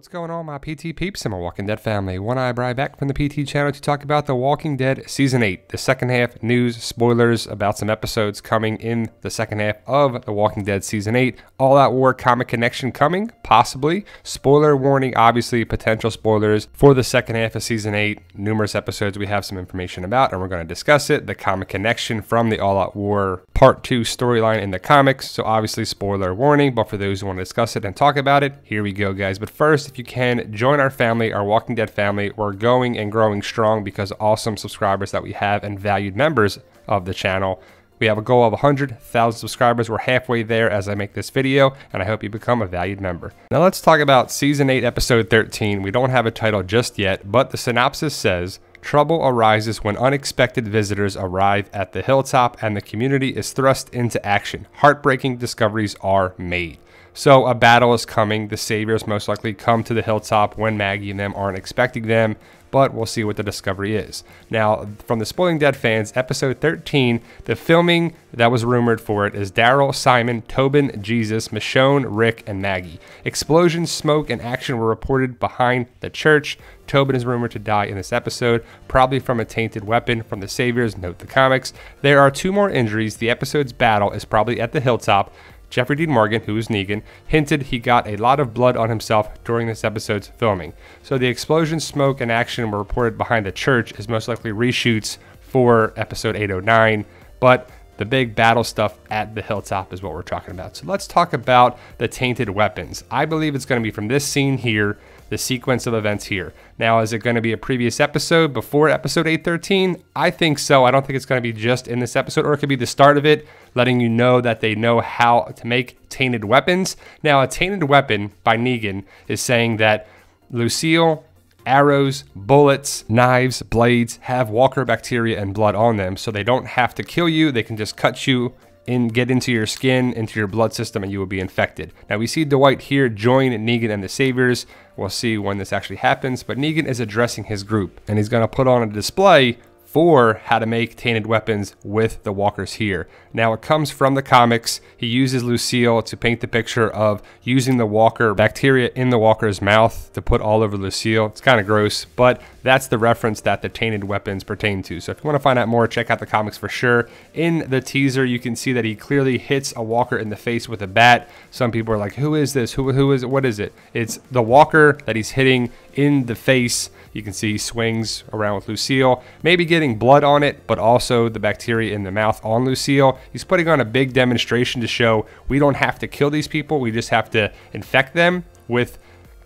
What's going on, my PT peeps and my Walking Dead family? One Eye Bri back from the PT channel to talk about The Walking Dead Season 8, the second half, news, spoilers about some episodes coming in the second half of The Walking Dead Season 8. All Out War comic connection coming, possibly. Spoiler warning, obviously, potential spoilers for the second half of Season 8. Numerous episodes we have some information about, and we're going to discuss it. The comic connection from the All Out War Part 2 storyline in the comics, so obviously spoiler warning, but for those who want to discuss it and talk about it, here we go, guys. But first, if you can, join our family, our Walking Dead family. We're going and growing strong because of awesome subscribers that we have and valued members of the channel. We have a goal of 100,000 subscribers. We're halfway there as I make this video, and I hope you become a valued member. Now let's talk about Season 8, Episode 13. We don't have a title just yet, but the synopsis says, trouble arises when unexpected visitors arrive at the hilltop and the community is thrust into action. Heartbreaking discoveries are made. So a battle is coming. The saviors most likely come to the hilltop when Maggie and them aren't expecting them, but we'll see what the discovery is. Now, from the Spoiling Dead fans, episode 13, the filming that was rumored for it is Daryl, Simon, Tobin, Jesus, Michonne, Rick, and Maggie. Explosions, smoke, and action were reported behind the church. Tobin is rumored to die in this episode, probably from a tainted weapon from the saviors, note the comics. There are 2 more injuries. The episode's battle is probably at the hilltop. Jeffrey Dean Morgan, who is Negan, hinted he got a lot of blood on himself during this episode's filming. So the explosion, smoke, and action were reported behind the church is most likely reshoots for episode 809, but the big battle stuff at the hilltop is what we're talking about. So let's talk about the tainted weapons. I believe it's going to be from this scene here, the sequence of events here. Now, is it going to be a previous episode before episode 813? I think so. I don't think it's going to be just in this episode, or it could be the start of it, letting you know that they know how to make tainted weapons. Now, a tainted weapon by Negan is saying that Lucille, arrows, bullets, knives, blades have walker bacteria and blood on them, so they don't have to kill you. They can just cut you and get into your skin, into your blood system, and you will be infected. Now, we see Dwight here join Negan and the Saviors. We'll see when this actually happens, but Negan is addressing his group, and he's going to put on a display for how to make tainted weapons with the walkers here. Now, it comes from the comics. He uses Lucille to paint the picture of using the walker bacteria in the walker's mouth to put all over Lucille. It's kind of gross, but that's the reference that the tainted weapons pertain to. So if you want to find out more, check out the comics for sure. In the teaser, you can see that he clearly hits a walker in the face with a bat. Some people are like, who is this? Who is it? What is it? It's the walker that he's hitting in the face. You can see he swings around with Lucille, maybe getting blood on it, but also the bacteria in the mouth on Lucille. He's putting on a big demonstration to show we don't have to kill these people. We just have to infect them with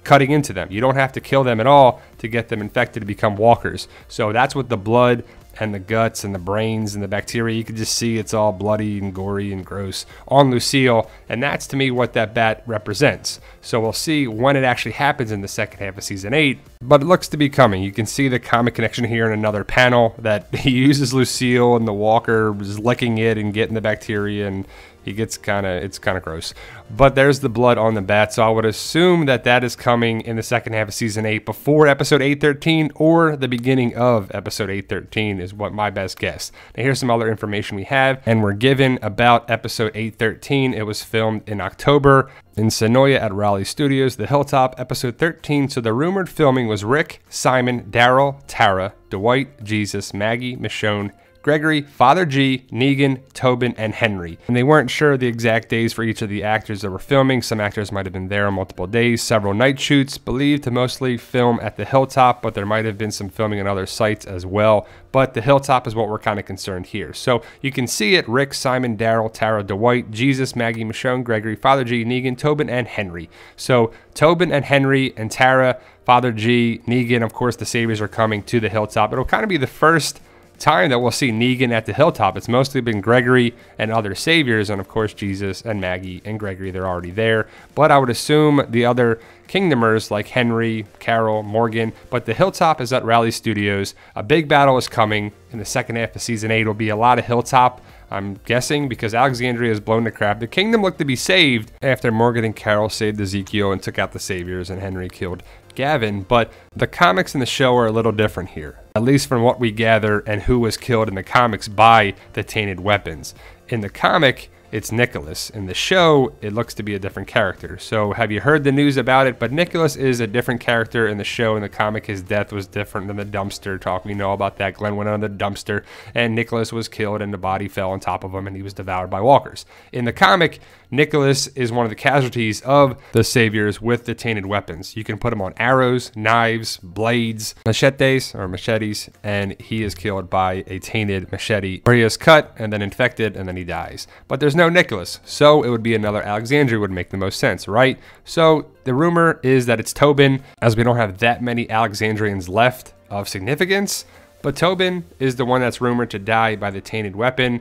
cutting into them. You don't have to kill them at all to get them infected to become walkers. So that's what the blood and the guts and the brains and the bacteria, you can just see it's all bloody and gory and gross on Lucille, and that's to me what that bat represents. So we'll see when it actually happens in the second half of Season 8, but it looks to be coming. You can see the comic connection here in another panel that he uses Lucille and the walker is licking it and getting the bacteria, and he gets it's kind of gross. But there's the blood on the bat, so I would assume that that is coming in the second half of Season 8 before episode 813 or the beginning of episode 813 is what my best guess. Now here's some other information we have, and we're given about episode 813. It was filmed in October in Sonoya at Raleigh Studios, the Hilltop, episode 13. So the rumored filming was Rick, Simon, Daryl, Tara, Dwight, Jesus, Maggie, Michonne, Gregory, Father G, Negan, Tobin, and Henry. And they weren't sure the exact days for each of the actors that were filming. Some actors might have been there on multiple days, several night shoots, believed to mostly film at the Hilltop, but there might have been some filming in other sites as well. But the Hilltop is what we're kind of concerned here. So you can see it, Rick, Simon, Daryl, Tara, Dwight, Jesus, Maggie, Michonne, Gregory, Father G, Negan, Tobin, and Henry. So Tobin and Henry and Tara, Father G, Negan, of course the Saviors are coming to the Hilltop. It'll kind of be the first time that we'll see Negan at the Hilltop. It's mostly been Gregory and other saviors, and of course Jesus and Maggie and Gregory, they're already there. But I would assume the other Kingdomers like Henry, Carol, Morgan, but the Hilltop is at Raleigh Studios. A big battle is coming in the second half of Season 8. It'll be a lot of Hilltop, I'm guessing, because Alexandria is blown to crap. The kingdom looked to be saved after Morgan and Carol saved Ezekiel and took out the saviors, and Henry killed Gavin, but the comics and the show are a little different here, at least from what we gather and who was killed in the comics by the tainted weapons. In the comic, it's Nicholas. In the show, it looks to be a different character. So have you heard the news about it? But Nicholas is a different character in the show. In the comic, his death was different than the dumpster talk. We know about that. Glenn went on the dumpster, and Nicholas was killed, and the body fell on top of him, and he was devoured by walkers. In the comic, Nicholas is one of the casualties of the Saviors with the tainted weapons. You can put him on arrows, knives, blades, machetes, and he is killed by a tainted machete where he is cut and then infected and then he dies. But there's no Nicholas, so it would be another Alexandria would make the most sense, right? So the rumor is that it's Tobin, as we don't have that many Alexandrians left of significance, but Tobin is the one that's rumored to die by the tainted weapon.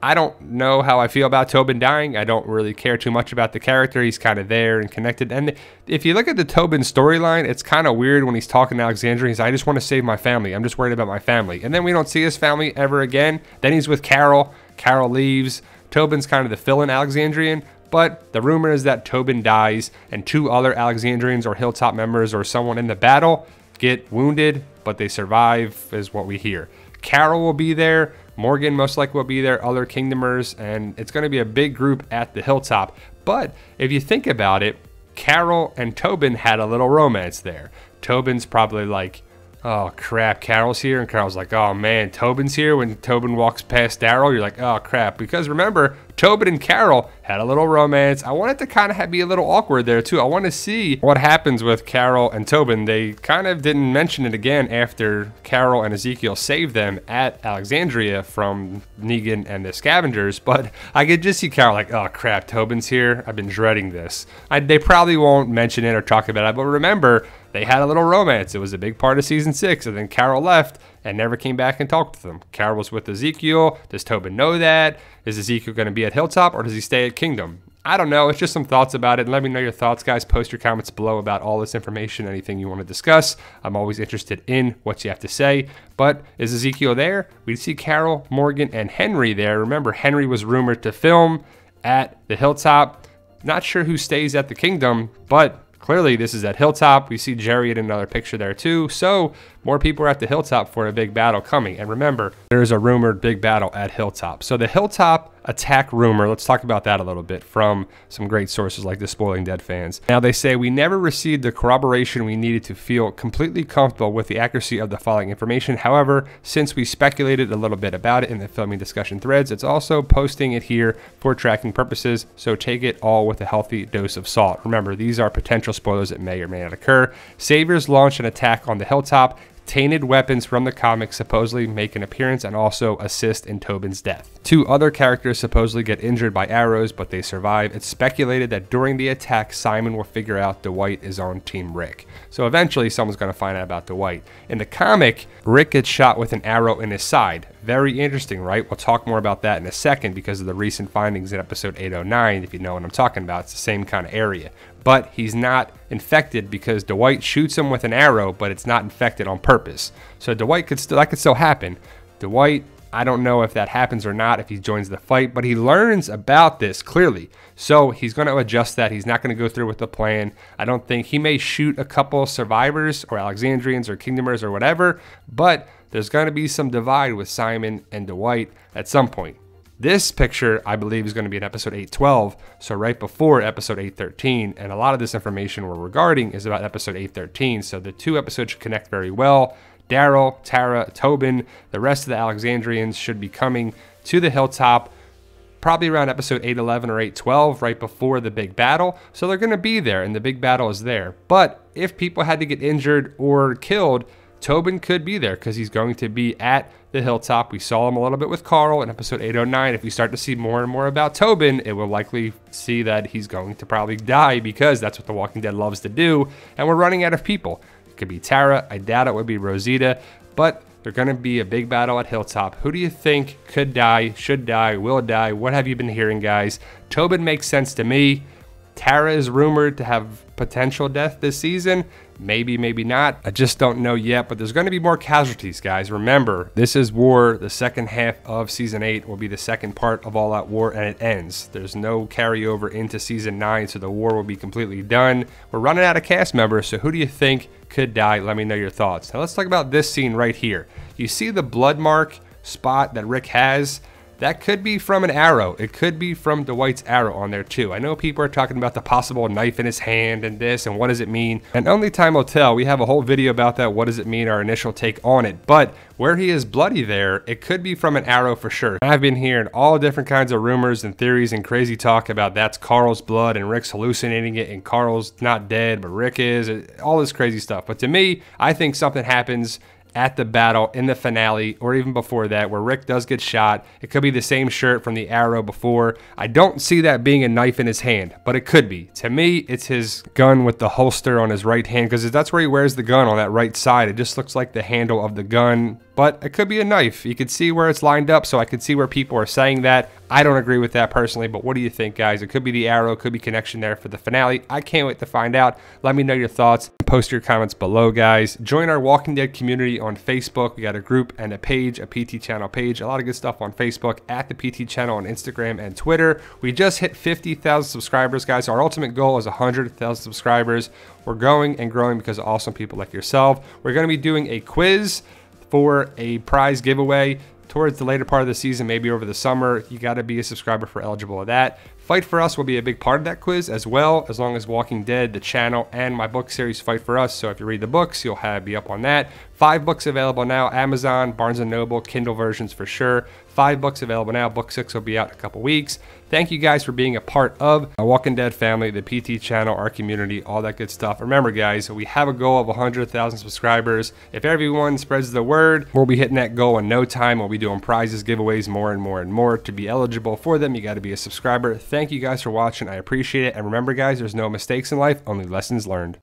I don't know how I feel about Tobin dying. I don't really care too much about the character. He's kind of there and connected. And if you look at the Tobin storyline, it's kind of weird when he's talking to Alexandria. He's like, I just want to save my family. I'm just worried about my family. And then we don't see his family ever again. Then he's with Carol. Carol leaves. Tobin's kind of the fill-in Alexandrian. But the rumor is that Tobin dies and 2 other Alexandrians or Hilltop members or someone in the battle get wounded, but they survive, is what we hear. Carol will be there. Morgan most likely will be there, other Kingdomers, and it's going to be a big group at the Hilltop. But if you think about it, Carol and Tobin had a little romance there. Tobin's probably like, oh crap, Carol's here, and Carol's like, oh man, Tobin's here. When Tobin walks past Daryl, you're like, oh crap, because remember, Tobin and Carol had a little romance. I wanted to kind of be a little awkward there too. I want to see what happens with Carol and Tobin. They kind of didn't mention it again after Carol and Ezekiel saved them at Alexandria from Negan and the Scavengers, but I could just see Carol like, oh crap, Tobin's here. I've been dreading this. They probably won't mention it or talk about it, but remember, they had a little romance. It was a big part of season 6, and then Carol left and never came back and talked to them. Carol was with Ezekiel. Does Tobin know that? Is Ezekiel going to be at Hilltop, or does he stay at Kingdom? I don't know. It's just some thoughts about it. Let me know your thoughts, guys. Post your comments below about all this information, anything you want to discuss. I'm always interested in what you have to say. But is Ezekiel there? We see Carol, Morgan, and Henry there. Remember, Henry was rumored to film at the Hilltop. Not sure who stays at the Kingdom, but clearly this is at Hilltop. We see Jerry in another picture there too. So more people are at the Hilltop for a big battle coming. And remember, there's a rumored big battle at Hilltop. So the Hilltop attack rumor, let's talk about that a little bit from some great sources like the Spoiling Dead fans. Now they say, we never received the corroboration we needed to feel completely comfortable with the accuracy of the following information. However, since we speculated a little bit about it in the filming discussion threads, it's also posting it here for tracking purposes. So take it all with a healthy dose of salt. Remember, these are potential spoilers that may or may not occur. Saviors launched an attack on the Hilltop. Tainted weapons from the comics supposedly make an appearance and also assist in Tobin's death. 2 other characters supposedly get injured by arrows, but they survive. It's speculated that during the attack, Simon will figure out Dwight is on Team Rick. So eventually someone's going to find out about Dwight. In the comic, Rick gets shot with an arrow in his side. Very interesting, right? We'll talk more about that in a second because of the recent findings in episode 809, if you know what I'm talking about. It's the same kind of area. But he's not infected because Dwight shoots him with an arrow, but it's not infected on purpose. So Dwight that could still happen. Dwight, I don't know if that happens or not if he joins the fight, but he learns about this clearly. So he's going to adjust that. He's not going to go through with the plan. I don't think he may shoot a couple survivors or Alexandrians or Kingdomers or whatever, but there's going to be some divide with Simon and Dwight at some point. This picture, I believe, is going to be in episode 812, so right before episode 813, and a lot of this information we're regarding is about episode 813, so the 2 episodes should connect very well. Daryl, Tara, Tobin, the rest of the Alexandrians should be coming to the Hilltop probably around episode 811 or 812, right before the big battle, so they're going to be there, and the big battle is there. But if people had to get injured or killed, Tobin could be there because he's going to be at the Hilltop. We saw him a little bit with Carl in episode 809. If we start to see more and more about Tobin, it will likely see that he's going to probably die because that's what The Walking Dead loves to do, and we're running out of people. It could be Tara. I doubt it would be Rosita, but they're going to be a big battle at Hilltop. Who do you think could die, should die, will die? What have you been hearing, guys? Tobin makes sense to me. Tara is rumored to have potential death this season. Maybe, maybe not. I just don't know yet, but there's going to be more casualties, guys. Remember, this is War. The second half of Season 8 will be the second part of All Out War, and it ends. There's no carryover into Season 9, so the war will be completely done. We're running out of cast members, so who do you think could die? Let me know your thoughts. Now, let's talk about this scene right here. You see the blood mark spot that Rick has? that could be from an arrow. It could be from Dwight's arrow on there too. I know people are talking about the possible knife in his hand and this and what does it mean, and only time will tell. We have a whole video about that. What does it mean? Our initial take on it. But where he is bloody there, it could be from an arrow for sure. I've been hearing all different kinds of rumors and theories and crazy talk about that's Carl's blood and Rick's hallucinating it and Carl's not dead but Rick is, all this crazy stuff. But to me, I think something happens at the battle in the finale or even before that where Rick does get shot. It could be the same shirt from the arrow before. I don't see that being a knife in his hand, but it could be. To me, it's his gun with the holster on his right hand, because that's where he wears the gun, on that right side. It just looks like the handle of the gun, but it could be a knife. You could see where it's lined up, so I could see where people are saying that. I don't agree with that personally, but what do you think, guys? It could be the arrow, could be connection there for the finale. I can't wait to find out. Let me know your thoughts. Post your comments below, guys. Join our Walking Dead community on Facebook. We got a group and a page, a PT channel page. A lot of good stuff on Facebook, at the PT channel on Instagram and Twitter. We just hit 50,000 subscribers, guys. Our ultimate goal is 100,000 subscribers. We're growing and growing because of awesome people like yourself. We're going to be doing a quiz for a prize giveaway towards the later part of the season, maybe over the summer. You got to be a subscriber for eligible of that. Fight for Us will be a big part of that quiz as well, as long as Walking Dead, the channel, and my book series Fight for Us. So if you read the books, you'll be up on that. 5 books available now, Amazon, Barnes & Noble, Kindle versions for sure. 5 books available now. Book 6 will be out in a couple weeks. Thank you guys for being a part of the Walking Dead family, the PT channel, our community, all that good stuff. Remember, guys, we have a goal of 100,000 subscribers. If everyone spreads the word, we'll be hitting that goal in no time. We'll be doing prizes, giveaways, more and more and more. To be eligible for them, you got to be a subscriber. Thank you guys for watching. I appreciate it. And remember, guys, there's no mistakes in life, only lessons learned.